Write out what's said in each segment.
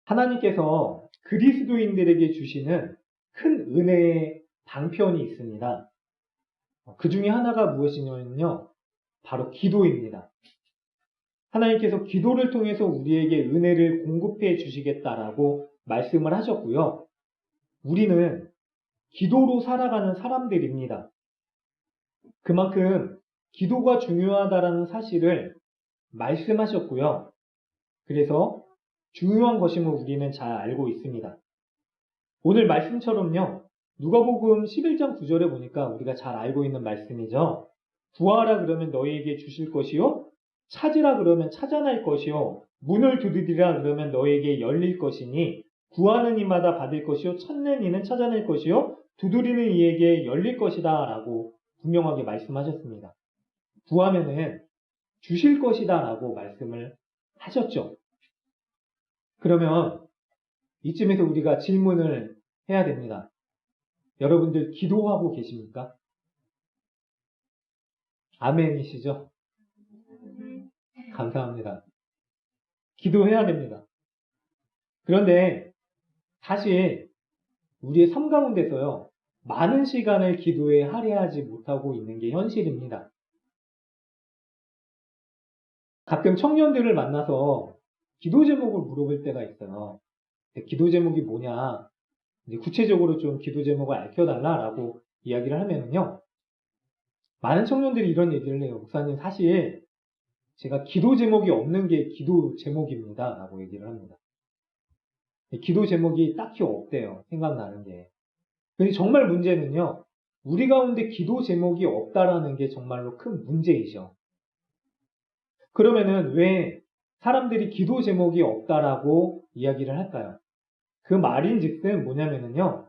하나님께서 그리스도인들에게 주시는 큰 은혜의 방편이 있습니다. 그 중에 하나가 무엇이냐면요, 바로 기도입니다. 하나님께서 기도를 통해서 우리에게 은혜를 공급해 주시겠다라고 말씀을 하셨고요. 우리는 기도로 살아가는 사람들입니다. 그만큼 기도가 중요하다라는 사실을 말씀하셨고요. 그래서 중요한 것임을 우리는 잘 알고 있습니다. 오늘 말씀처럼요, 누가복음 11장 9절에 보니까 우리가 잘 알고 있는 말씀이죠. 구하라 그러면 너희에게 주실 것이요, 찾으라 그러면 찾아낼 것이요, 문을 두드리라 그러면 너희에게 열릴 것이니 구하는 이마다 받을 것이요, 찾는 이는 찾아낼 것이요, 두드리는 이에게 열릴 것이다 라고 분명하게 말씀하셨습니다. 구하면은 주실 것이다 라고 말씀을 하셨죠. 그러면 이쯤에서 우리가 질문을 해야 됩니다. 여러분들 기도하고 계십니까? 아멘이시죠? 감사합니다. 기도해야 됩니다. 그런데 사실 우리의 삶 가운데서요, 많은 시간을 기도에 할애하지 못하고 있는 게 현실입니다. 가끔 청년들을 만나서 기도 제목을 물어볼 때가 있어요. 기도 제목이 뭐냐, 이제 구체적으로 좀 기도 제목을 알려달라라고 이야기를 하면은요, 많은 청년들이 이런 얘기를 해요. 목사님, 사실 제가 기도 제목이 없는 게 기도 제목입니다 라고 얘기를 합니다. 기도 제목이 딱히 없대요. 생각나는 게. 근데 정말 문제는요, 우리 가운데 기도 제목이 없다라는 게 정말로 큰 문제이죠. 그러면은 왜 사람들이 기도 제목이 없다라고 이야기를 할까요? 그 말인즉슨 뭐냐면은요,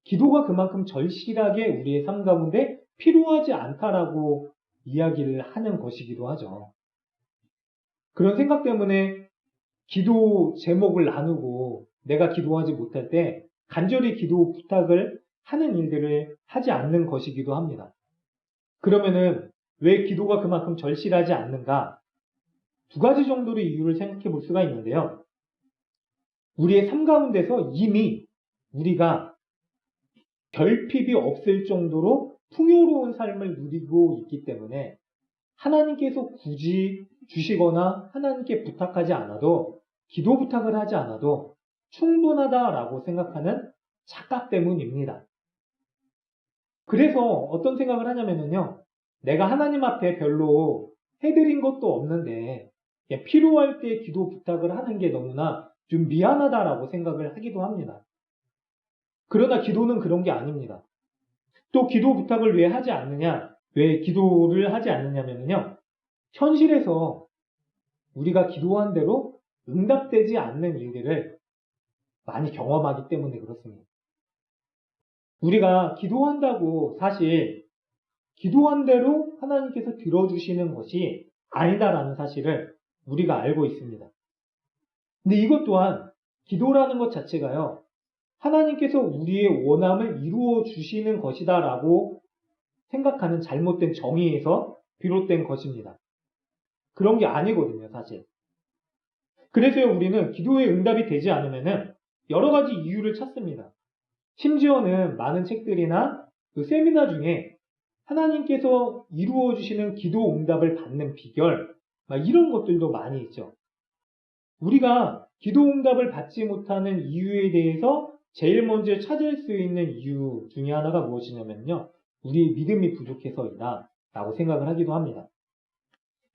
기도가 그만큼 절실하게 우리의 삶 가운데 필요하지 않다라고 이야기를 하는 것이기도 하죠. 그런 생각 때문에 기도 제목을 나누고 내가 기도하지 못할 때 간절히 기도 부탁을 하는 일들을 하지 않는 것이기도 합니다. 그러면은 왜 기도가 그만큼 절실하지 않는가? 두 가지 정도의 이유를 생각해 볼 수가 있는데요. 우리의 삶 가운데서 이미 우리가 결핍이 없을 정도로 풍요로운 삶을 누리고 있기 때문에 하나님께서 굳이 주시거나 하나님께 부탁하지 않아도, 기도 부탁을 하지 않아도 충분하다라고 생각하는 착각 때문입니다. 그래서 어떤 생각을 하냐면요, 내가 하나님 앞에 별로 해드린 것도 없는데 필요할 때 기도 부탁을 하는 게 너무나 좀 미안하다라고 생각을 하기도 합니다. 그러나 기도는 그런 게 아닙니다. 또 기도 부탁을 왜 하지 않느냐, 왜 기도를 하지 않느냐면요, 현실에서 우리가 기도한 대로 응답되지 않는 일들을 많이 경험하기 때문에 그렇습니다. 우리가 기도한다고 사실 기도한 대로 하나님께서 들어주시는 것이 아니다라는 사실을 우리가 알고 있습니다. 근데 이것 또한 기도라는 것 자체가요, 하나님께서 우리의 원함을 이루어 주시는 것이다라고 생각하는 잘못된 정의에서 비롯된 것입니다. 그런 게 아니거든요, 사실. 그래서 우리는 기도의 응답이 되지 않으면은 여러 가지 이유를 찾습니다. 심지어는 많은 책들이나 그 세미나 중에 하나님께서 이루어 주시는 기도 응답을 받는 비결, 이런 것들도 많이 있죠. 우리가 기도 응답을 받지 못하는 이유에 대해서 제일 먼저 찾을 수 있는 이유 중에 하나가 무엇이냐면요, 우리의 믿음이 부족해서이다 라고 생각을 하기도 합니다.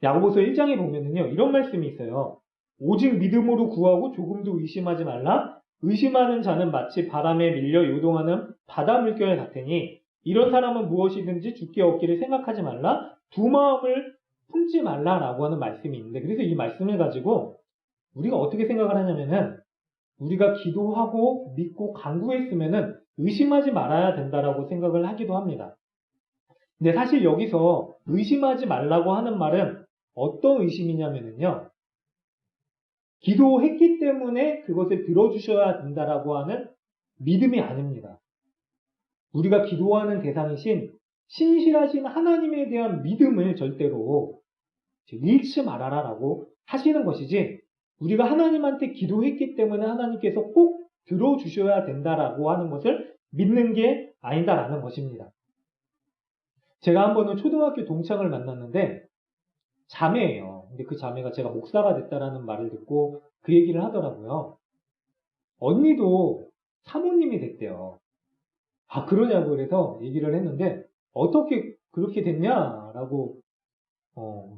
야고보서 1장에 보면은요, 이런 말씀이 있어요. 오직 믿음으로 구하고 조금도 의심하지 말라. 의심하는 자는 마치 바람에 밀려 요동하는 바다 물결 같으니 이런 사람은 무엇이든지 주께 얻기를 생각하지 말라. 두 마음을 품지 말라라고 하는 말씀이 있는데, 그래서 이 말씀을 가지고 우리가 어떻게 생각을 하냐면은, 우리가 기도하고 믿고 간구했으면은 의심하지 말아야 된다라고 생각을 하기도 합니다. 근데 사실 여기서 의심하지 말라고 하는 말은 어떤 의심이냐면요, 기도했기 때문에 그것을 들어주셔야 된다라고 하는 믿음이 아닙니다. 우리가 기도하는 대상이신 신실하신 하나님에 대한 믿음을 절대로 잃지 말아라라고 하시는 것이지, 우리가 하나님한테 기도했기 때문에 하나님께서 꼭 들어주셔야 된다라고 하는 것을 믿는 게 아니다라는 것입니다. 제가 한 번은 초등학교 동창을 만났는데 자매예요. 근데 그 자매가 제가 목사가 됐다라는 말을 듣고 그 얘기를 하더라고요. 언니도 사모님이 됐대요. 아, 그러냐고 그래서 얘기를 했는데 어떻게 그렇게 됐냐라고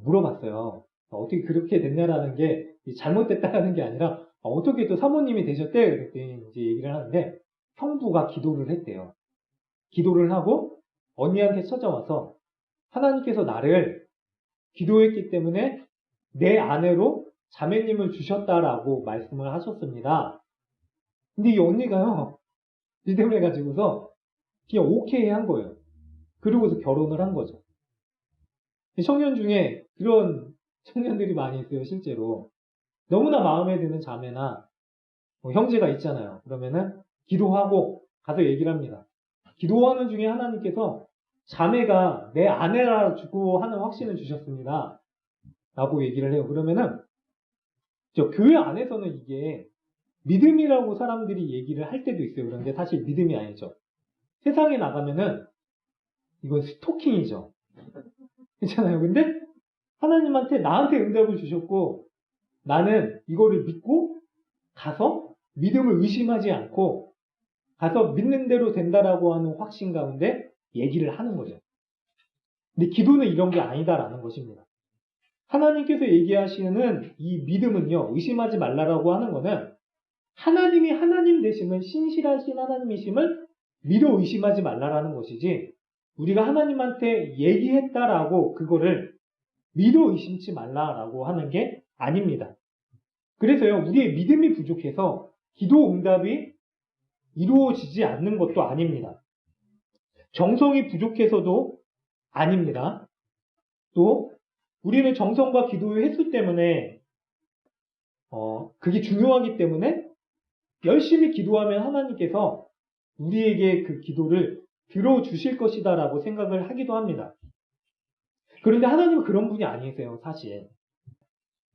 물어봤어요. 어떻게 그렇게 됐냐라는 게 잘못됐다라는 게 아니라 어떻게 또 사모님이 되셨대? 그랬더니 이제 얘기를 하는데 형부가 기도를 했대요. 기도를 하고 언니한테 찾아와서 하나님께서 나를 기도했기 때문에 내 아내로 자매님을 주셨다라고 말씀을 하셨습니다. 근데 이 언니가요, 믿음을 해가지고서 그냥 오케이 한 거예요. 그러고서 결혼을 한 거죠. 청년 중에 그런 청년들이 많이 있어요, 실제로. 너무나 마음에 드는 자매나 형제가 있잖아요. 그러면은 기도하고 가서 얘기를 합니다. 기도하는 중에 하나님께서 자매가 내 아내라 주고 하는 확신을 주셨습니다. 라고 얘기를 해요. 그러면은 저 교회 안에서는 이게 믿음이라고 사람들이 얘기를 할 때도 있어요. 그런데 사실 믿음이 아니죠. 세상에 나가면은 이건 스토킹이죠. 괜찮아요. 근데 하나님한테 나한테 응답을 주셨고 나는 이거를 믿고 가서 믿음을 의심하지 않고 가서 믿는 대로 된다라고 하는 확신 가운데 얘기를 하는 거죠. 근데 기도는 이런 게 아니다라는 것입니다. 하나님께서 얘기하시는 이 믿음은요, 의심하지 말라라고 하는 거는 하나님이 하나님 되심을, 신실하신 하나님이심을 믿어 의심하지 말라라는 것이지, 우리가 하나님한테 얘기했다라고 그거를 믿어 의심치 말라라고 하는 게 아닙니다. 그래서요, 우리의 믿음이 부족해서 기도 응답이 이루어지지 않는 것도 아닙니다. 정성이 부족해서도 아닙니다. 또 우리는 정성과 기도의 횟수 때문에 그게 중요하기 때문에 열심히 기도하면 하나님께서 우리에게 그 기도를 들어주실 것이다라고 생각을 하기도 합니다. 그런데 하나님은 그런 분이 아니세요, 사실.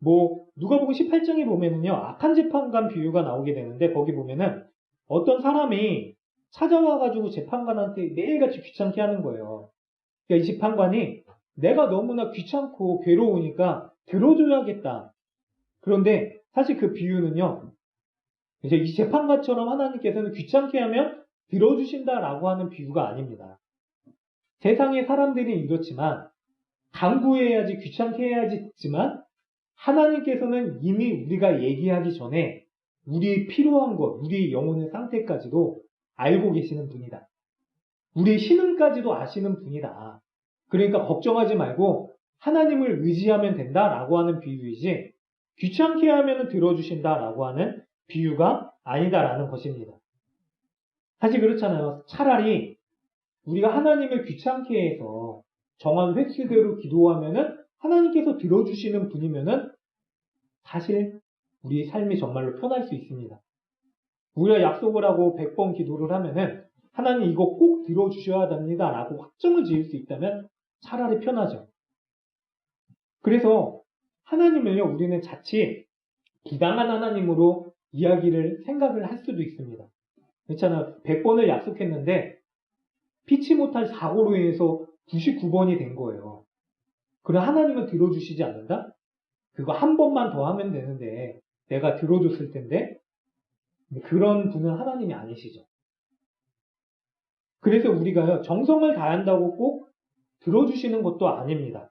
누가복음 18장에 보면은요, 악한 재판관 비유가 나오게 되는데, 거기 보면은 어떤 사람이 찾아와가지고 재판관한테 매일같이 귀찮게 하는 거예요. 그러니까 이 재판관이 내가 너무나 귀찮고 괴로우니까 들어줘야겠다. 그런데 사실 그 비유는요, 이제 이 재판관처럼 하나님께서는 귀찮게 하면 들어주신다라고 하는 비유가 아닙니다. 세상의 사람들이 이렇지만, 강구해야지 귀찮게 해야지지만, 하나님께서는 이미 우리가 얘기하기 전에 우리의 필요한 것, 우리의 영혼의 상태까지도 알고 계시는 분이다. 우리의 신음까지도 아시는 분이다. 그러니까 걱정하지 말고 하나님을 의지하면 된다라고 하는 비유이지 귀찮게 하면 들어주신다라고 하는 비유가 아니다라는 것입니다. 사실 그렇잖아요. 차라리 우리가 하나님을 귀찮게 해서 정한 횟수대로 기도하면은 하나님께서 들어주시는 분이면은 사실 우리 삶이 정말로 편할 수 있습니다. 우리가 약속을 하고 100번 기도를 하면은 하나님 이거 꼭 들어주셔야 됩니다 라고 확정을 지을 수 있다면 차라리 편하죠. 그래서 하나님을요, 우리는 자칫 부당한 하나님으로 생각을 할 수도 있습니다. 그렇잖아요. 100번을 약속했는데 피치 못할 사고로 인해서 99번이 된 거예요. 그럼 하나님은 들어주시지 않는다? 그거 한 번만 더 하면 되는데 내가 들어줬을 텐데 그런 분은 하나님이 아니시죠. 그래서 우리가요, 정성을 다한다고 꼭 들어주시는 것도 아닙니다.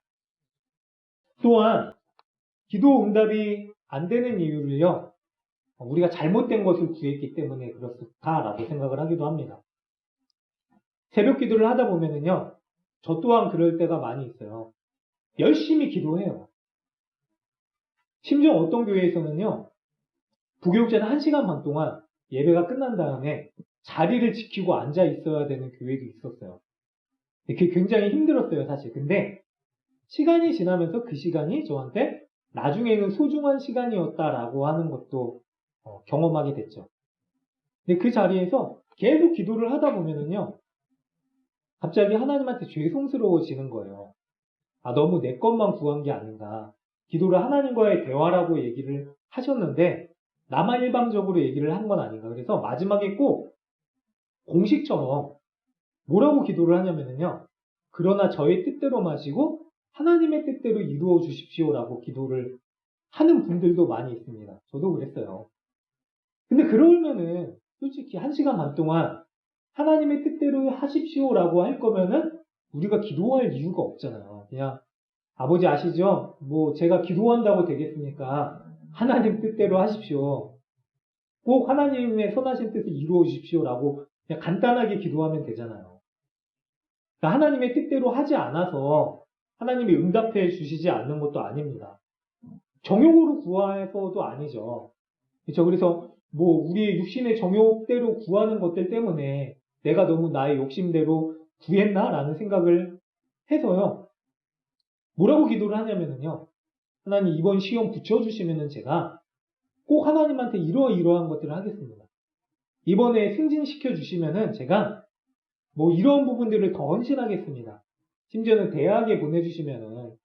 또한 기도 응답이 안 되는 이유를요, 우리가 잘못된 것을 구했기 때문에 그렇다라고 생각을 하기도 합니다. 새벽 기도를 하다 보면은요, 저 또한 그럴 때가 많이 있어요. 열심히 기도해요. 심지어 어떤 교회에서는요, 부교육자는 1시간 반 동안 예배가 끝난 다음에 자리를 지키고 앉아 있어야 되는 교회도 있었어요. 그게 굉장히 힘들었어요, 사실. 근데 시간이 지나면서 그 시간이 저한테 나중에는 소중한 시간이었다라고 하는 것도 경험하게 됐죠. 근데 그 자리에서 계속 기도를 하다 보면은요, 갑자기 하나님한테 죄송스러워지는 거예요. 아, 너무 내 것만 구한 게 아닌가. 기도를 하나님과의 대화라고 얘기를 하셨는데 나만 일방적으로 얘기를 한 건 아닌가. 그래서 마지막에 꼭 공식처럼 뭐라고 기도를 하냐면요. 그러나 저의 뜻대로 마시고 하나님의 뜻대로 이루어 주십시오라고 기도를 하는 분들도 많이 있습니다. 저도 그랬어요. 근데 그러면은 솔직히 1시간 반 동안 하나님의 뜻대로 하십시오라고 할 거면은 우리가 기도할 이유가 없잖아요. 그냥 아버지 아시죠? 뭐 제가 기도한다고 되겠습니까? 하나님 뜻대로 하십시오. 꼭 하나님의 선하신 뜻을 이루어 주십시오라고 그냥 간단하게 기도하면 되잖아요. 그러니까 하나님의 뜻대로 하지 않아서 하나님이 응답해 주시지 않는 것도 아닙니다. 정욕으로 구해서도 아니죠. 그렇죠? 그래서 뭐 우리의 육신의 정욕대로 구하는 것들 때문에 내가 너무 나의 욕심대로 구했나라는 생각을 해서요. 뭐라고 기도를 하냐면요. 하나님 이번 시험 붙여주시면은 제가 꼭 하나님한테 이러한 것들을 하겠습니다. 이번에 승진시켜 주시면은 제가 뭐 이런 부분들을 더 헌신하겠습니다. 심지어는 대학에 보내주시면은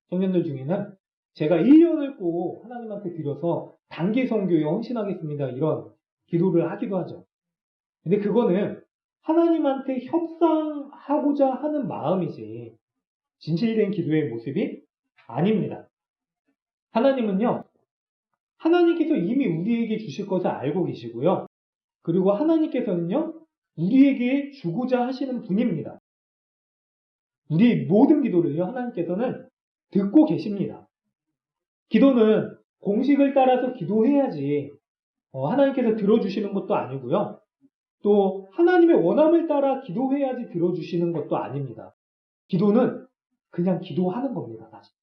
청년들 중에는 제가 1년을 꼭 하나님한테 드려서 단기 선교에 헌신하겠습니다. 이런 기도를 하기도 하죠. 근데 그거는 하나님한테 협상하고자 하는 마음이지 진실된 기도의 모습이 아닙니다. 하나님은요, 하나님께서 이미 우리에게 주실 것을 알고 계시고요. 그리고 하나님께서는요, 우리에게 주고자 하시는 분입니다. 우리 모든 기도를요, 하나님께서는 듣고 계십니다. 기도는 공식을 따라서 기도해야지 하나님께서 들어주시는 것도 아니고요. 또 하나님의 원함을 따라 기도해야지 들어주시는 것도 아닙니다. 기도는 그냥 기도하는 겁니다. 사실.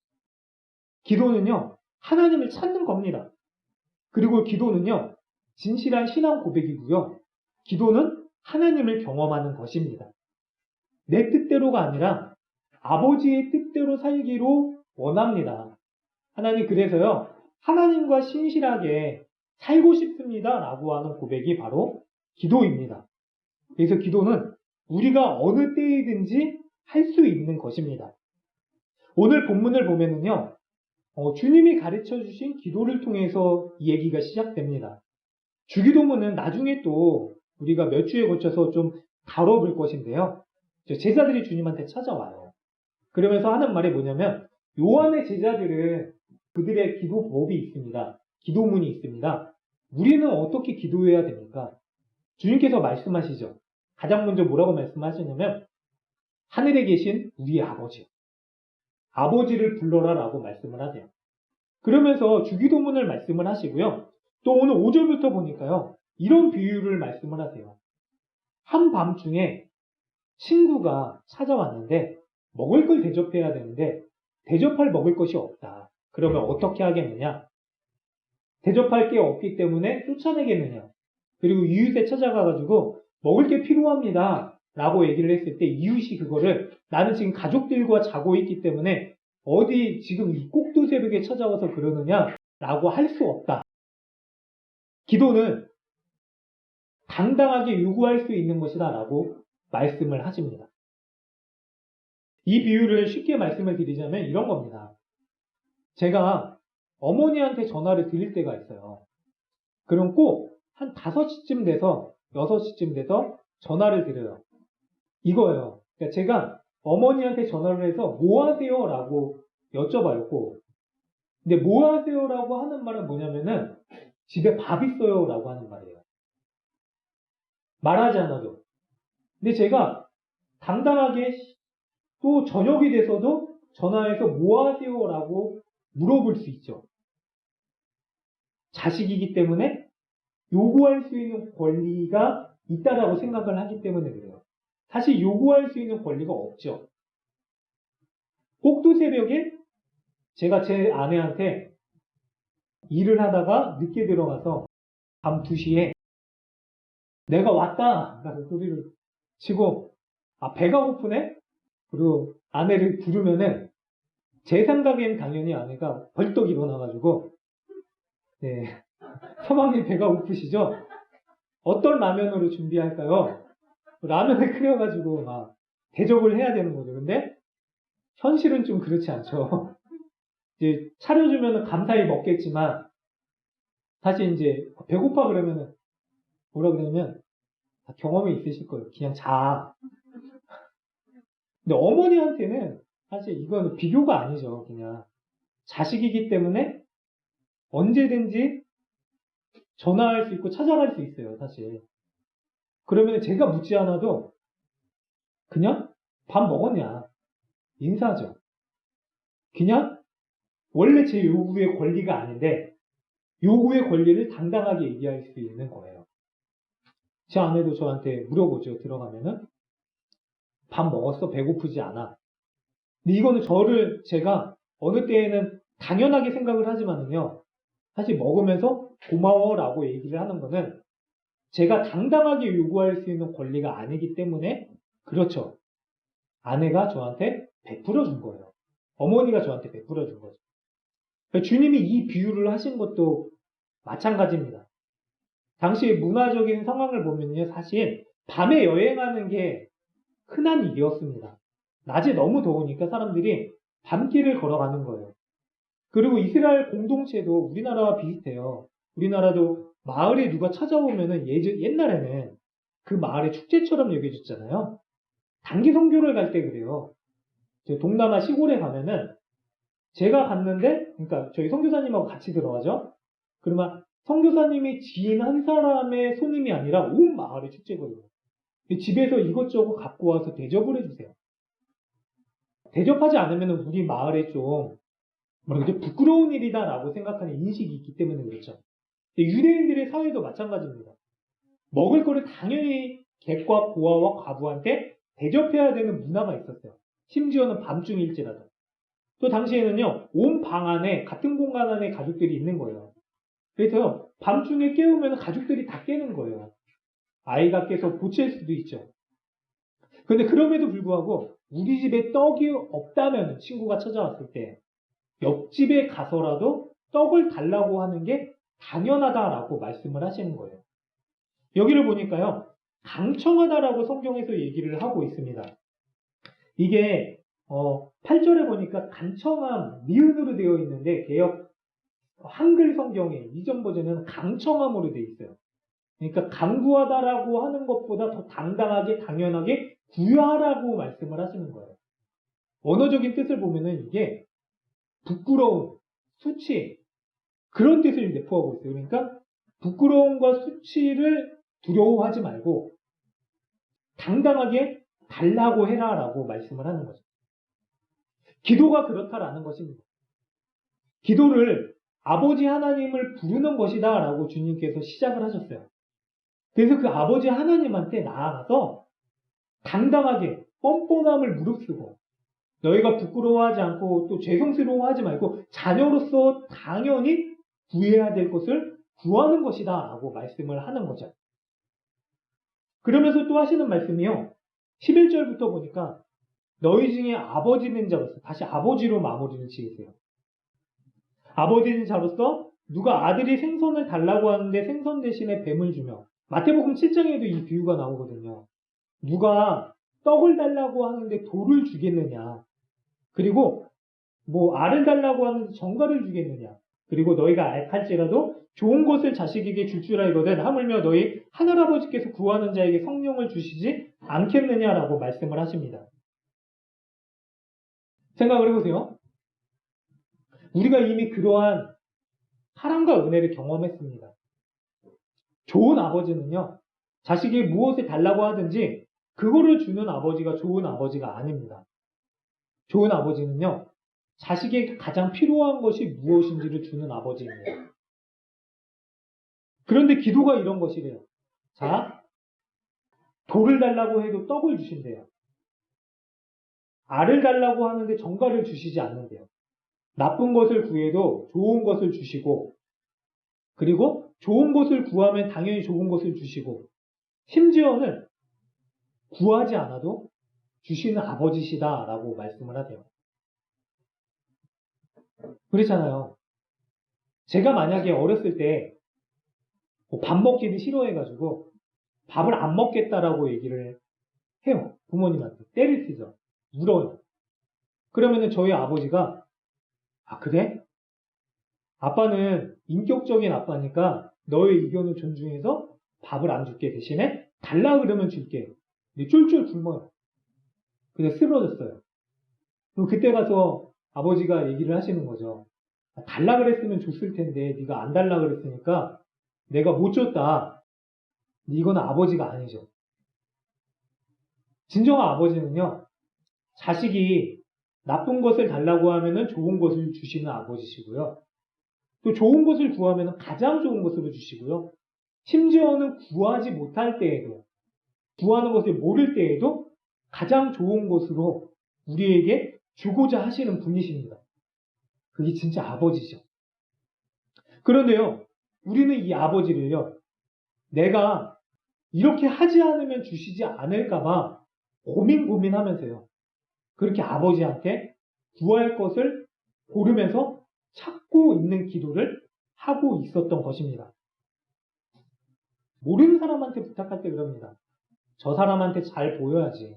기도는요, 하나님을 찾는 겁니다. 그리고 기도는요, 진실한 신앙 고백이고요. 기도는 하나님을 경험하는 것입니다. 내 뜻대로가 아니라 아버지의 뜻대로 살기로 원합니다. 하나님 그래서요, 하나님과 신실하게 살고 싶습니다 라고 하는 고백이 바로 기도입니다. 그래서 기도는 우리가 어느 때이든지 할 수 있는 것입니다. 오늘 본문을 보면은요, 주님이 가르쳐 주신 기도를 통해서 이 얘기가 시작됩니다. 주기도문은 나중에 또 우리가 몇 주에 걸쳐서 좀 다뤄볼 것인데요. 제자들이 주님한테 찾아와요. 그러면서 하는 말이 뭐냐면 요한의 제자들은 그들의 기도법이 있습니다. 기도문이 있습니다. 우리는 어떻게 기도해야 됩니까? 주님께서 말씀하시죠. 가장 먼저 뭐라고 말씀하시냐면 하늘에 계신 우리의 아버지, 아버지를 불러라 라고 말씀을 하세요. 그러면서 주기도문을 말씀을 하시고요. 또 오늘 5절부터 보니까요. 이런 비유를 말씀을 하세요. 한밤중에 친구가 찾아왔는데 먹을 걸 대접해야 되는데 대접할 먹을 것이 없다. 그러면 어떻게 하겠느냐? 대접할 게 없기 때문에 쫓아내겠느냐? 그리고 이웃에 찾아가가지고 먹을 게 필요합니다. 라고 얘기를 했을 때 이웃이 그거를 나는 지금 가족들과 자고 있기 때문에 어디 지금 이 꼭두 새벽에 찾아와서 그러느냐? 라고 할 수 없다. 기도는 당당하게 요구할 수 있는 것이다. 라고 말씀을 하십니다. 이 비유를 쉽게 말씀을 드리자면 이런 겁니다. 제가 어머니한테 전화를 드릴 때가 있어요. 그럼 꼭 한 5시쯤 돼서 6시쯤 돼서 전화를 드려요. 이거예요. 그러니까 제가 어머니한테 전화를 해서 뭐 하세요? 라고 여쭤봐요. 꼭. 근데 뭐 하세요? 라고 하는 말은 뭐냐면은 집에 밥 있어요? 라고 하는 말이에요. 말하지 않아도. 근데 제가 당당하게 또 저녁이 돼서도 전화해서 뭐 하세요? 라고 물어볼 수 있죠. 자식이기 때문에 요구할 수 있는 권리가 있다라고 생각을 하기 때문에 그래요. 사실 요구할 수 있는 권리가 없죠. 꼭두 새벽에 제가 제 아내한테 일을 하다가 늦게 들어가서 밤 2시에 내가 왔다! 라는 소리를 치고 배가 고프네? 그리고 아내를 부르면은 제 생각엔 당연히 아내가 벌떡 일어나가지고 네, 서방님 배가 고프시죠? 어떤 라면으로 준비할까요? 라면을 끓여가지고 막 대접을 해야 되는 거죠. 근데 현실은 좀 그렇지 않죠. 이제 차려주면 감사히 먹겠지만, 사실 이제 배고파 그러면은 뭐라 그러냐면, 경험이 있으실 거예요. 그냥 자. 근데 어머니한테는 사실 이건 비교가 아니죠. 그냥 자식이기 때문에 언제든지 전화할 수 있고 찾아갈 수 있어요. 사실. 그러면 제가 묻지 않아도 그냥 밥 먹었냐 인사하죠. 그냥 원래 제 요구의 권리가 아닌데 요구의 권리를 당당하게 얘기할 수 있는 거예요. 제 아내도 저한테 물어보죠. 들어가면은 밥 먹었어? 배고프지 않아? 근데 이거는 제가 어느 때에는 당연하게 생각을 하지만은요. 사실 먹으면서 고마워라고 얘기를 하는 거는 제가 당당하게 요구할 수 있는 권리가 아니기 때문에 그렇죠. 아내가 저한테 베풀어 준 거예요. 어머니가 저한테 베풀어 준 거죠. 그러니까 주님이 이 비유를 하신 것도 마찬가지입니다. 당시 문화적인 상황을 보면요. 사실 밤에 여행하는 게 흔한 일이었습니다. 낮에 너무 더우니까 사람들이 밤길을 걸어가는 거예요. 그리고 이스라엘 공동체도 우리나라와 비슷해요. 우리나라도 마을에 누가 찾아오면은 옛날에는 그 마을의 축제처럼 여겨졌잖아요. 단기 선교를 갈 때 그래요. 동남아 시골에 가면은 제가 갔는데, 그러니까 저희 선교사님하고 같이 들어가죠. 그러면 선교사님이 지인 한 사람의 손님이 아니라 온 마을의 축제거든요. 집에서 이것저것 갖고 와서 대접을 해주세요. 대접하지 않으면 우리 마을에 좀 부끄러운 일이다라고 생각하는 인식이 있기 때문에 그렇죠. 유대인들의 사회도 마찬가지입니다. 먹을 거를 당연히 객과 고아와 과부한테 대접해야 되는 문화가 있었어요. 심지어는 밤중일지라도. 또 당시에는요, 온 방 안에, 같은 공간 안에 가족들이 있는 거예요. 그래서 밤중에 깨우면 가족들이 다 깨는 거예요. 아이가 깨서 고칠 수도 있죠. 근데 그럼에도 불구하고 우리 집에 떡이 없다면 친구가 찾아왔을 때 옆집에 가서라도 떡을 달라고 하는 게 당연하다라고 말씀을 하시는 거예요. 여기를 보니까요, 강청하다라고 성경에서 얘기를 하고 있습니다. 이게 8절에 보니까 간청함, 미음으로 되어 있는데 개역 한글 성경에 이전 버전은 강청함으로 되어 있어요. 그러니까 강구하다라고 하는 것보다 더 당당하게 당연하게 구하라고 말씀을 하시는 거예요. 언어적인 뜻을 보면은 이게 부끄러움, 수치 그런 뜻을 내포하고 있어요. 그러니까 부끄러움과 수치를 두려워하지 말고 당당하게 달라고 해라라고 말씀을 하는 거죠. 기도가 그렇다라는 것입니다. 기도를 아버지 하나님을 부르는 것이다 라고 주님께서 시작을 하셨어요. 그래서 그 아버지 하나님한테 나아가서 당당하게 뻔뻔함을 무릅쓰고 너희가 부끄러워하지 않고 또 죄송스러워하지 말고 자녀로서 당연히 구해야 될 것을 구하는 것이다 라고 말씀을 하는 거죠. 그러면서 또 하시는 말씀이요. 11절부터 보니까 너희 중에 아버지 된 자로서 다시 아버지로 마무리를 지으세요. 아버지 된 자로서 누가 아들이 생선을 달라고 하는데 생선 대신에 뱀을 주며 마태복음 7장에도 이 비유가 나오거든요. 누가 떡을 달라고 하는데 돌을 주겠느냐. 그리고 알을 달라고 하는데 정갈을 주겠느냐. 그리고 너희가 할지라도 좋은 것을 자식에게 줄 알거든 하물며 너희 하늘아버지께서 구하는 자에게 성령을 주시지 않겠느냐라고 말씀을 하십니다. 생각을 해보세요. 우리가 이미 그러한 사랑과 은혜를 경험했습니다. 좋은 아버지는요, 자식이 무엇을 달라고 하든지 그거를 주는 아버지가 좋은 아버지가 아닙니다. 좋은 아버지는요, 자식에게 가장 필요한 것이 무엇인지를 주는 아버지입니다. 그런데 기도가 이런 것이래요. 자, 돌을 달라고 해도 떡을 주신대요. 알을 달라고 하는데 정갈을 주시지 않는데요. 나쁜 것을 구해도 좋은 것을 주시고, 그리고 좋은 것을 구하면 당연히 좋은 것을 주시고, 심지어는 구하지 않아도 주시는 아버지시다라고 말씀을 하세요. 그렇잖아요. 제가 만약에 어렸을 때 밥 먹기를 싫어해가지고 밥을 안 먹겠다라고 얘기를 해요. 부모님한테. 때를 쓰죠. 울어요. 그러면은 저희 아버지가 아, 그래? 아빠는 인격적인 아빠니까 너의 의견을 존중해서 밥을 안 줄게. 대신에 달라 그러면 줄게. 근데 쫄쫄 굶어요. 그래서 쓰러졌어요. 그럼 그때 가서 아버지가 얘기를 하시는 거죠. 아, 달라 그랬으면 줬을 텐데 네가 안 달라 그랬으니까 내가 못 줬다. 이건 아버지가 아니죠. 진정한 아버지는요, 자식이 나쁜 것을 달라고 하면은 좋은 것을 주시는 아버지시고요. 또 좋은 것을 구하면은 가장 좋은 것으로 주시고요. 심지어는 구하지 못할 때에도, 구하는 것을 모를 때에도 가장 좋은 것으로 우리에게 주고자 하시는 분이십니다. 그게 진짜 아버지죠. 그런데요, 우리는 이 아버지를요, 내가 이렇게 하지 않으면 주시지 않을까봐 고민하면서요. 그렇게 아버지한테 구할 것을 고르면서 찾고 있는 기도를 하고 있었던 것입니다. 모르는 사람한테 부탁할 때 그럽니다. 저 사람한테 잘 보여야지.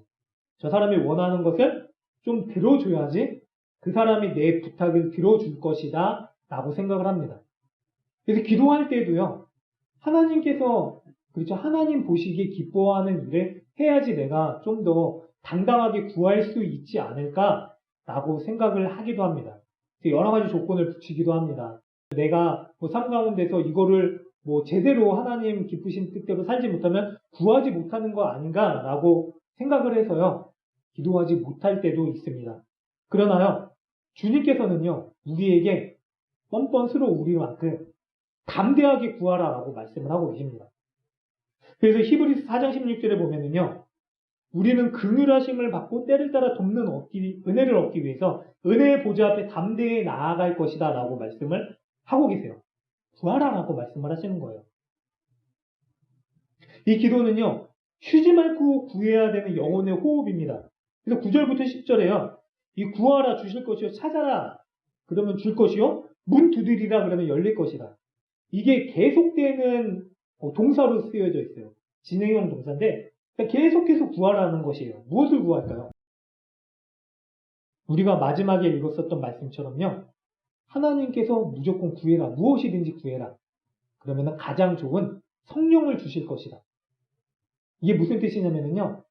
저 사람이 원하는 것을 좀 들어줘야지 그 사람이 내 부탁을 들어줄 것이다 라고 생각을 합니다. 그래서 기도할 때도요. 하나님께서 그렇죠. 하나님 보시기에 기뻐하는 일을 해야지 내가 좀 더 당당하게 구할 수 있지 않을까라고 생각을 하기도 합니다. 여러 가지 조건을 붙이기도 합니다. 내가 삶 가운데서 이거를 제대로 하나님 기쁘신 뜻대로 살지 못하면 구하지 못하는 거 아닌가라고 생각을 해서요. 기도하지 못할 때도 있습니다. 그러나요. 주님께서는요. 우리에게 뻔뻔스러운 우리만큼 담대하게 구하라라고 말씀을 하고 계십니다. 그래서 히브리서 4장 16절에 보면은요. 우리는 긍휼하심을 받고 때를 따라 돕는 은혜를 얻기 위해서 은혜의 보좌 앞에 담대히 나아갈 것이다 라고 말씀을 하고 계세요. 구하라라고 말씀을 하시는 거예요. 이 기도는요. 쉬지 말고 구해야 되는 영혼의 호흡입니다. 그래서 9절부터 10절에요. 이 구하라 주실 것이요. 찾아라 그러면 줄 것이요. 문 두드리라 그러면 열릴 것이다. 이게 계속되는 동사로 쓰여져 있어요. 진행형 동사인데 계속해서 구하라는 것이에요. 무엇을 구할까요? 우리가 마지막에 읽었었던 말씀처럼요. 하나님께서 무조건 구해라. 무엇이든지 구해라. 그러면 가장 좋은 성령을 주실 것이다. 이게 무슨 뜻이냐면요.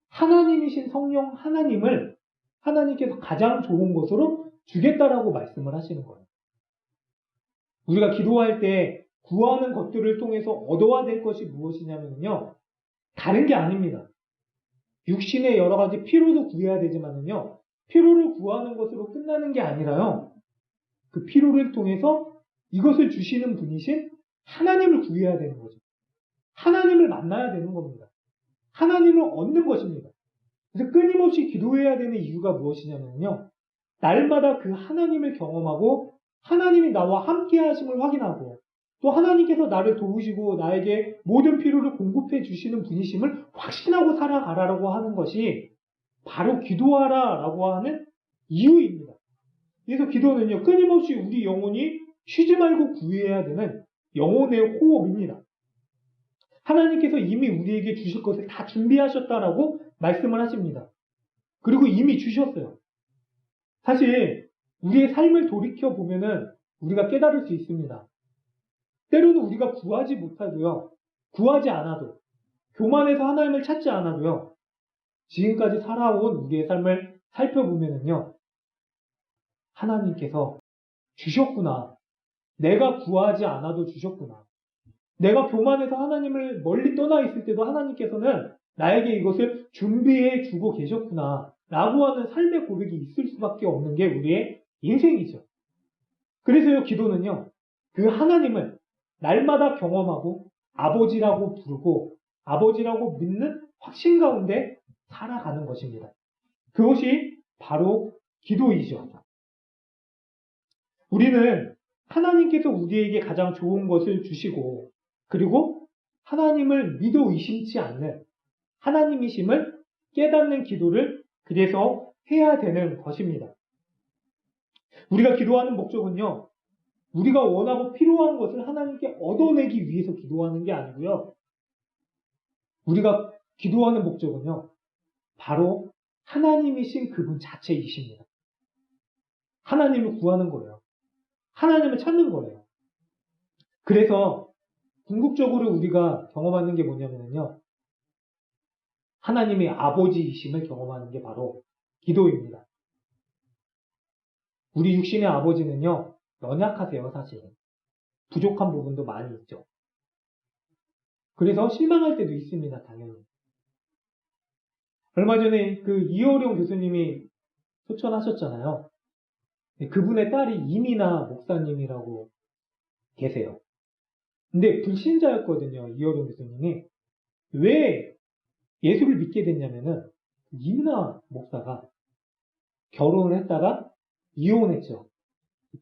하나님이신 성령 하나님을 하나님께서 가장 좋은 것으로 주겠다라고 말씀을 하시는 거예요. 우리가 기도할 때 구하는 것들을 통해서 얻어야 될 것이 무엇이냐면요. 다른 게 아닙니다. 육신의 여러 가지 피로도 구해야 되지만요. 피로를 구하는 것으로 끝나는 게 아니라요. 그 피로를 통해서 이것을 주시는 분이신 하나님을 구해야 되는 거죠. 하나님을 만나야 되는 겁니다. 하나님을 얻는 것입니다. 그래서 끊임없이 기도해야 되는 이유가 무엇이냐면요. 날마다 그 하나님을 경험하고 하나님이 나와 함께 하심을 확인하고 또 하나님께서 나를 도우시고 나에게 모든 필요를 공급해 주시는 분이심을 확신하고 살아가라고 하는 것이 바로 기도하라라고 하는 이유입니다. 그래서 기도는요. 끊임없이 우리 영혼이 쉬지 말고 구해야 되는 영혼의 호흡입니다. 하나님께서 이미 우리에게 주실 것을 다 준비하셨다라고 말씀을 하십니다. 그리고 이미 주셨어요. 사실 우리의 삶을 돌이켜 보면은 우리가 깨달을 수 있습니다. 때로는 우리가 구하지 못하고요. 구하지 않아도 교만해서 하나님을 찾지 않아도요. 지금까지 살아온 우리의 삶을 살펴보면은요. 하나님께서 주셨구나. 내가 구하지 않아도 주셨구나. 내가 교만해서 하나님을 멀리 떠나 있을 때도 하나님께서는 나에게 이것을 준비해 주고 계셨구나. 라고 하는 삶의 고백이 있을 수밖에 없는 게 우리의 인생이죠. 그래서요, 기도는요, 그 하나님을 날마다 경험하고 아버지라고 부르고 아버지라고 믿는 확신 가운데 살아가는 것입니다. 그것이 바로 기도이죠. 우리는 하나님께서 우리에게 가장 좋은 것을 주시고 그리고 하나님을 믿어 의심치 않는 하나님이심을 깨닫는 기도를 그래서 해야 되는 것입니다. 우리가 기도하는 목적은요. 우리가 원하고 필요한 것을 하나님께 얻어내기 위해서 기도하는 게 아니고요. 우리가 기도하는 목적은요. 바로 하나님이신 그분 자체이십니다. 하나님을 구하는 거예요. 하나님을 찾는 거예요. 그래서 궁극적으로 우리가 경험하는 게 뭐냐면요. 하나님의 아버지이심을 경험하는 게 바로 기도입니다. 우리 육신의 아버지는요, 연약하세요, 사실. 부족한 부분도 많이 있죠. 그래서 실망할 때도 있습니다, 당연히. 얼마 전에 그 이어룡 교수님이 소천하셨잖아요. 그분의 딸이 이민아 목사님이라고 계세요. 근데 불신자였거든요, 이어룡 교수님이. 왜 예수를 믿게 됐냐면은, 이민아 목사가 결혼을 했다가 이혼했죠.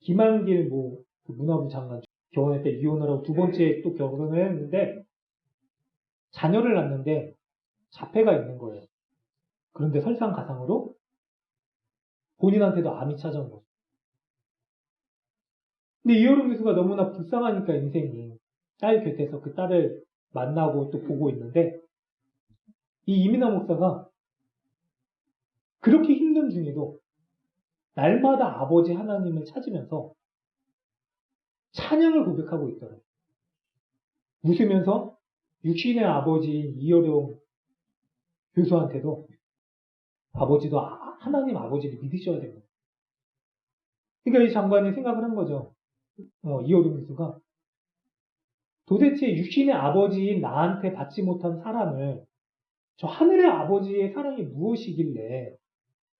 김한길 그 문화부 장관 결혼할 때 이혼을 하고 두 번째 또 결혼을 했는데, 자녀를 낳는데 자폐가 있는 거예요. 그런데 설상가상으로 본인한테도 암이 찾아온 거죠. 근데 이어룡 교수가 너무나 불쌍하니까 인생이 딸 곁에서 그 딸을 만나고 또 보고 있는데, 이 이민아 목사가 그렇게 힘든 중에도 날마다 아버지 하나님을 찾으면서 찬양을 고백하고 있더라고요. 웃으면서 육신의 아버지인 이어룡 교수한테도 아버지도 하나님 아버지를 믿으셔야 됩니다. 그러니까 이 장관이 생각을 한 거죠. 이어룡 교수가 도대체 육신의 아버지인 나한테 받지 못한 사랑을 저 하늘의 아버지의 사랑이 무엇이길래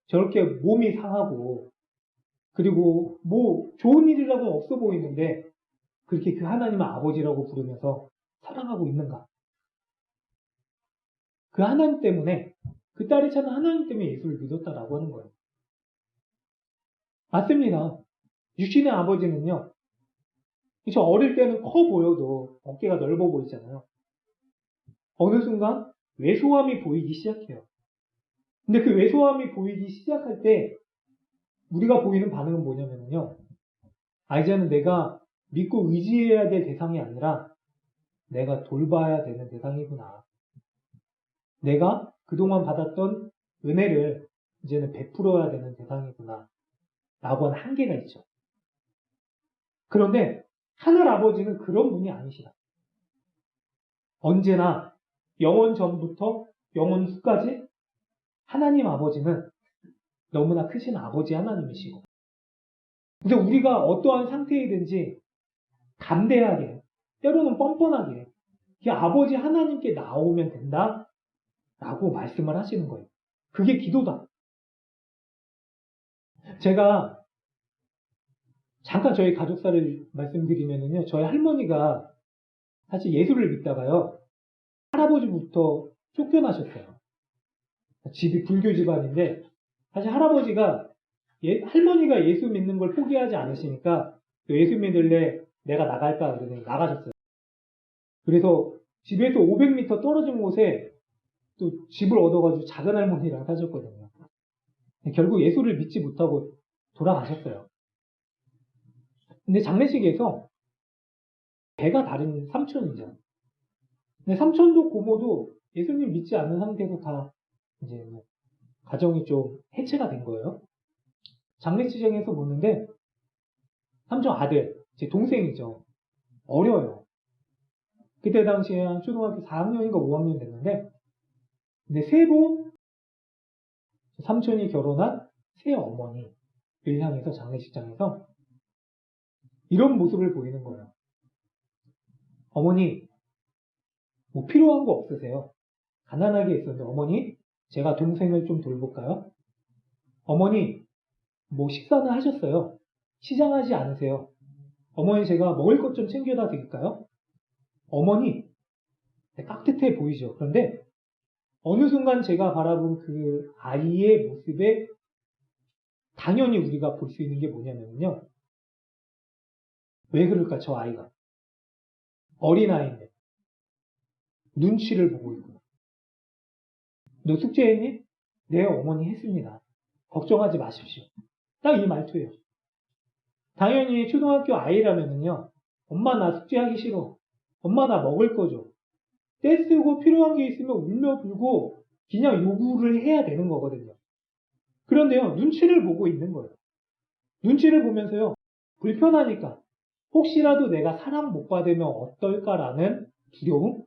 저렇게 몸이 상하고 그리고 좋은 일이라고는 없어 보이는데 그렇게 그 하나님의 아버지라고 부르면서 사랑하고 있는가? 그 하나님 때문에 그 딸이 찾는 하나님 때문에 예수를 믿었다라고 하는 거예요. 맞습니다. 육신의 아버지는요. 저 어릴 때는 커 보여도 어깨가 넓어 보이잖아요. 어느 순간 왜소함이 보이기 시작해요. 근데 그 왜소함이 보이기 시작할 때 우리가 보이는 반응은 뭐냐면요. 이제는 내가 믿고 의지해야 될 대상이 아니라 내가 돌봐야 되는 대상이구나. 내가 그동안 받았던 은혜를 이제는 베풀어야 되는 대상이구나. 라고 하는 한계가 있죠. 그런데 하늘 아버지는 그런 분이 아니시다. 언제나 영원 전부터 영원 후까지 하나님 아버지는 너무나 크신 아버지 하나님이시고, 그래서 우리가 어떠한 상태이든지 담대하게, 때로는 뻔뻔하게 이 아버지 하나님께 나오면 된다 라고 말씀을 하시는 거예요. 그게 기도다. 제가 잠깐 저희 가족사를 말씀드리면요, 저희 할머니가 사실 예수를 믿다가요 할아버지부터 쫓겨나셨어요. 집이 불교 집안인데 사실 할아버지가 할머니가 예수 믿는 걸 포기하지 않으시니까 예수 믿을래 내가 나갈까 그러더니 나가셨어요. 그래서 집에서 500m 떨어진 곳에 또 집을 얻어가지고 작은 할머니랑 사셨거든요. 결국 예수를 믿지 못하고 돌아가셨어요. 근데 장례식에서 배가 다른 삼촌이죠. 근데 삼촌도 고모도 예수님 믿지 않는 상태에서 다 이제 가정이 좀 해체가 된 거예요. 장례식장에서 보는데 삼촌 아들, 제 동생이죠. 어려요. 그때 당시에 한 초등학교 4학년인가 5학년 됐는데, 근데 새로 삼촌이 결혼한 새 어머니를 향해서 장례식장에서 이런 모습을 보이는 거예요. 어머니, 필요한 거 없으세요? 가난하게 있었는데, 어머니, 제가 동생을 좀 돌볼까요? 어머니, 식사는 하셨어요? 시장하지 않으세요? 어머니, 제가 먹을 것 좀 챙겨다 드릴까요? 어머니, 깍듯해 보이죠? 그런데 어느 순간 제가 바라본 그 아이의 모습에 당연히 우리가 볼 수 있는 게 뭐냐면요. 왜 그럴까, 저 아이가. 어린아이인데. 눈치를 보고 있구나. 너 숙제했니? 네, 어머니 했습니다. 걱정하지 마십시오. 딱 이 말투예요. 당연히 초등학교 아이라면요. 엄마 나 숙제하기 싫어. 엄마 나 먹을 거 줘. 떼쓰고 필요한 게 있으면 울며 불고 그냥 요구를 해야 되는 거거든요. 그런데요. 눈치를 보고 있는 거예요. 눈치를 보면서요. 불편하니까 혹시라도 내가 사랑 못 받으면 어떨까라는 두려움,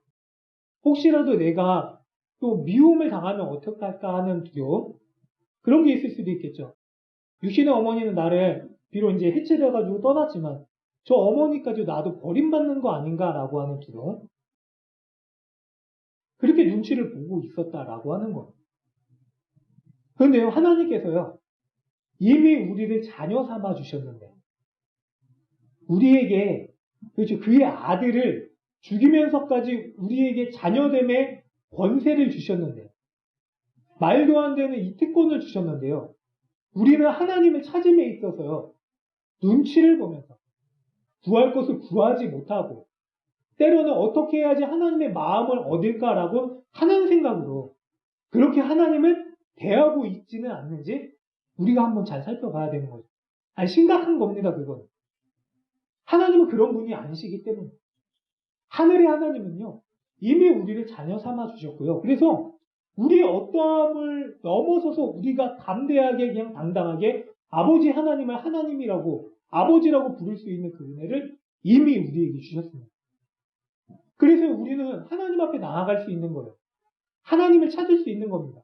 혹시라도 내가 또 미움을 당하면 어떡할까 하는 두려움, 그런 게 있을 수도 있겠죠. 육신의 어머니는 나를 비록 이제 해체돼가지고 떠났지만 저 어머니까지 나도 버림받는 거 아닌가라고 하는 두려움, 그렇게 눈치를 보고 있었다라고 하는 거예요. 그런데요, 하나님께서요, 이미 우리를 자녀 삼아 주셨는데, 우리에게, 그렇죠, 그의 아들을 죽이면서까지 우리에게 자녀됨의 권세를 주셨는데, 말도 안 되는 이 특권을 주셨는데요, 우리는 하나님을 찾음에 있어서요, 눈치를 보면서 구할 것을 구하지 못하고, 때로는 어떻게 해야지 하나님의 마음을 얻을까라고 하는 생각으로 그렇게 하나님을 대하고 있지는 않는지 우리가 한번 잘 살펴봐야 되는 거죠. 아니, 심각한 겁니다, 그건. 하나님은 그런 분이 아니시기 때문에. 하늘의 하나님은요, 이미 우리를 자녀 삼아 주셨고요. 그래서 우리의 어떠함을 넘어서서 우리가 담대하게 그냥 당당하게 아버지 하나님을 하나님이라고, 아버지라고 부를 수 있는 그 은혜를 이미 우리에게 주셨습니다. 그래서 우리는 하나님 앞에 나아갈 수 있는 거예요. 하나님을 찾을 수 있는 겁니다.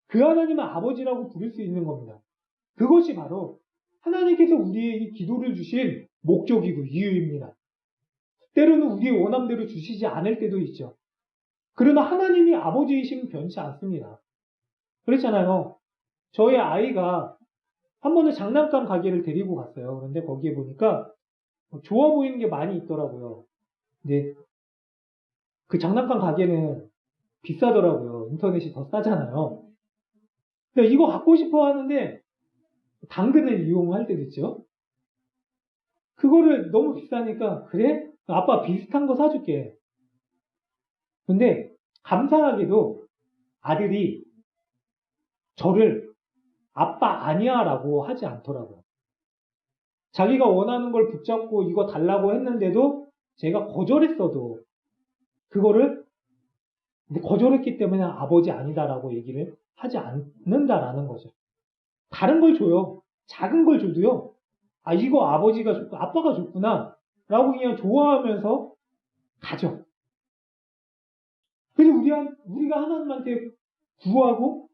그 하나님을 아버지라고 부를 수 있는 겁니다. 그것이 바로 하나님께서 우리에게 기도를 주신 목적이고 이유입니다. 때로는 우리의 원함대로 주시지 않을 때도 있죠. 그러나 하나님이 아버지이시면 변치 않습니다. 그렇잖아요. 저희 아이가 한 번은 장난감 가게를 데리고 갔어요. 그런데 거기에 보니까 좋아 보이는 게 많이 있더라고요. 근데 그 장난감 가게는 비싸더라고요. 인터넷이 더 싸잖아요. 근데 이거 갖고 싶어 하는데 당근을 이용할 때도 있죠. 그거를 너무 비싸니까 그래? 아빠 비슷한 거 사줄게. 근데 감사하게도 아들이 저를 아빠 아니야 라고 하지 않더라고요. 자기가 원하는 걸 붙잡고 이거 달라고 했는데도 제가 거절했어도 그거를 거절했기 때문에 아버지 아니다라고 얘기를 하지 않는다라는 거죠. 다른 걸 줘요. 작은 걸 줘도요. 아, 이거 아버지가 줬고 아빠가 줬구나 라고 그냥 좋아하면서 가죠. 그래서 우리가 하나님한테 구하고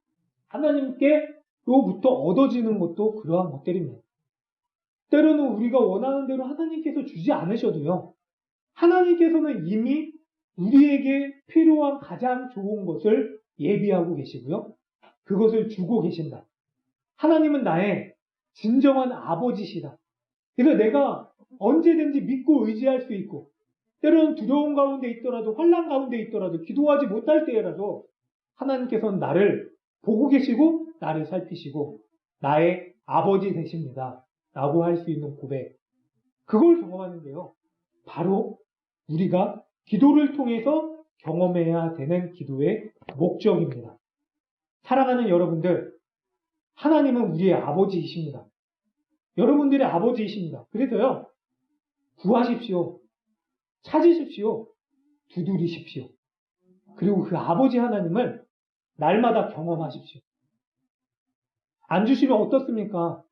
하나님께로부터 얻어지는 것도 그러한 것들입니다. 때로는 우리가 원하는 대로 하나님께서 주지 않으셔도요. 하나님께서는 이미 우리에게 필요한 가장 좋은 것을 예비하고 계시고요. 그것을 주고 계신다. 하나님은 나의 진정한 아버지시다. 그래서 내가 언제든지 믿고 의지할 수 있고, 때로는 두려움 가운데 있더라도, 환난 가운데 있더라도, 기도하지 못할 때라도 하나님께서는 나를 보고 계시고 나를 살피시고 나의 아버지 되십니다 라고 할 수 있는 고백, 그걸 경험하는데요, 바로 우리가 기도를 통해서 경험해야 되는 기도의 목적입니다. 사랑하는 여러분들, 하나님은 우리의 아버지이십니다. 여러분들의 아버지이십니다. 그래서요, 구하십시오. 찾으십시오. 두드리십시오. 그리고 그 아버지 하나님을 날마다 경험하십시오. 안 주시면 어떻습니까?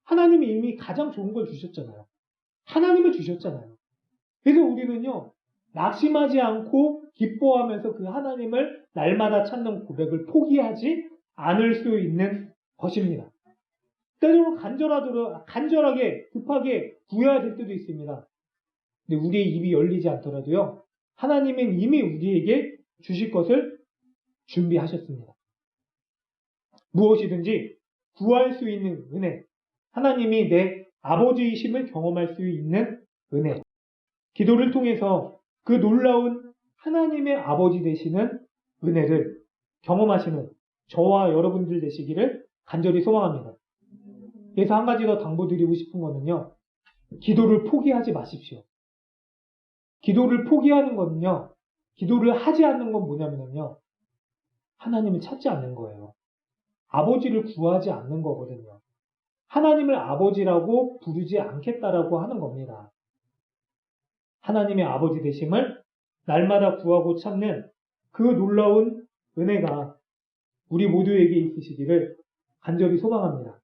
하나님이 이미 가장 좋은 걸 주셨잖아요. 하나님을 주셨잖아요. 그래서 우리는요, 낙심하지 않고 기뻐하면서 그 하나님을 날마다 찾는 고백을 포기하지 않을 수 있는 것입니다. 때로는 간절하게 급하게 구해야 될 때도 있습니다. 근데 우리의 입이 열리지 않더라도요, 하나님은 이미 우리에게 주실 것을 준비하셨습니다. 무엇이든지 구할 수 있는 은혜, 하나님이 내 아버지이심을 경험할 수 있는 은혜, 기도를 통해서 그 놀라운 하나님의 아버지 되시는 은혜를 경험하시는 저와 여러분들 되시기를 간절히 소망합니다. 그래서 한 가지 더 당부드리고 싶은 거는요, 기도를 포기하지 마십시오. 기도를 포기하는 거는요, 기도를 하지 않는 건 뭐냐면요, 하나님을 찾지 않는 거예요. 아버지를 구하지 않는 거거든요. 하나님을 아버지라고 부르지 않겠다라고 하는 겁니다. 하나님의 아버지 되심을 날마다 구하고 찾는 그 놀라운 은혜가 우리 모두에게 있으시기를 간절히 소망합니다.